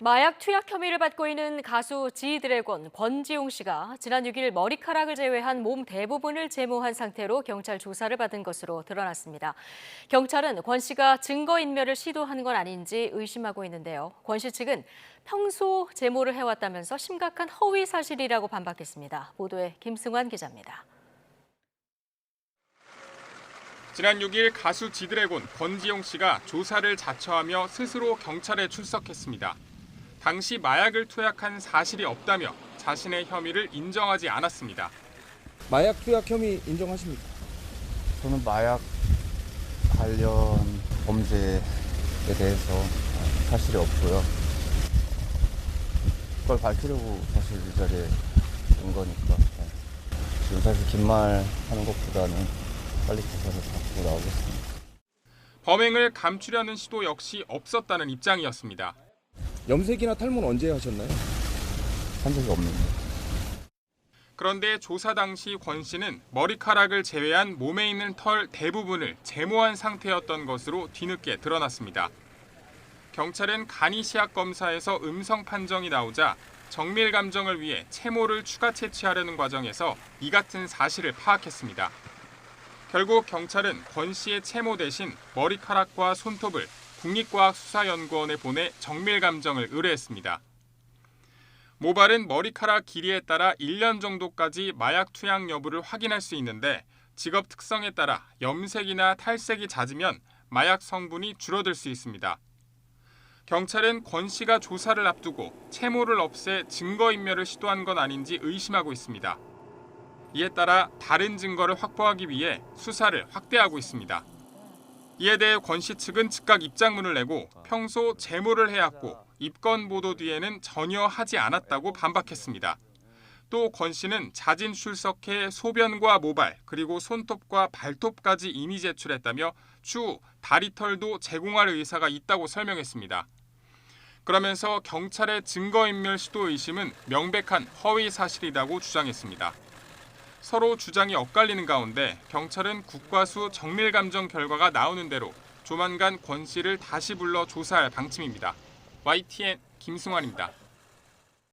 마약 투약 혐의를 받고 있는 가수 지드래곤 권지용 씨가 지난 6일 머리카락을 제외한 몸 대부분을 제모한 상태로 경찰 조사를 받은 것으로 드러났습니다. 경찰은 권 씨가 증거인멸을 시도한 건 아닌지 의심하고 있는데요. 권 씨 측은 평소 제모를 해왔다면서 심각한 허위 사실이라고 반박했습니다. 보도에 김승환 기자입니다. 지난 6일 가수 지드래곤 권지용 씨가 조사를 자처하며 스스로 경찰에 출석했습니다. 당시 마약을 투약한 사실이 없다며 자신의 혐의를 인정하지 않았습니다. 마약 투약 혐의 인정하십니까? 저는 마약 관련 범죄에 대해서 사실이 없고요. 그걸 밝히려고 사실 이 자리에 온 거니까 지금 사실 긴 말 하는 것보다는 빨리 조사를 받고 나오겠습니다. 범행을 감추려는 시도 역시 없었다는 입장이었습니다. 염색이나 탈모는 언제 하셨나요? 한 적이 없는데. 그런데 조사 당시 권 씨는 머리카락을 제외한 몸에 있는 털 대부분을 제모한 상태였던 것으로 뒤늦게 드러났습니다. 경찰은 간이 시약 검사에서 음성 판정이 나오자 정밀 감정을 위해 채모를 추가 채취하려는 과정에서 이 같은 사실을 파악했습니다. 결국 경찰은 권 씨의 채모 대신 머리카락과 손톱을 국립과학수사연구원에 보내 정밀 감정을 의뢰했습니다. 모발은 머리카락 길이에 따라 1년 정도까지 마약 투약 여부를 확인할 수 있는데 직업 특성에 따라 염색이나 탈색이 잦으면 마약 성분이 줄어들 수 있습니다. 경찰은 권 씨가 조사를 앞두고 채모를 없애 증거인멸을 시도한 건 아닌지 의심하고 있습니다. 이에 따라 다른 증거를 확보하기 위해 수사를 확대하고 있습니다. 이에 대해 권 씨 측은 즉각 입장문을 내고 평소 제모를 해왔고 입건 보도 뒤에는 전혀 하지 않았다고 반박했습니다. 또 권 씨는 자진 출석해 소변과 모발 그리고 손톱과 발톱까지 이미 제출했다며 추후 다리털도 제공할 의사가 있다고 설명했습니다. 그러면서 경찰의 증거인멸 시도 의심은 명백한 허위 사실이라고 주장했습니다. 서로 주장이 엇갈리는 가운데 경찰은 국과수 정밀 감정 결과가 나오는 대로 조만간 권 씨를 다시 불러 조사할 방침입니다. YTN 김승환입니다.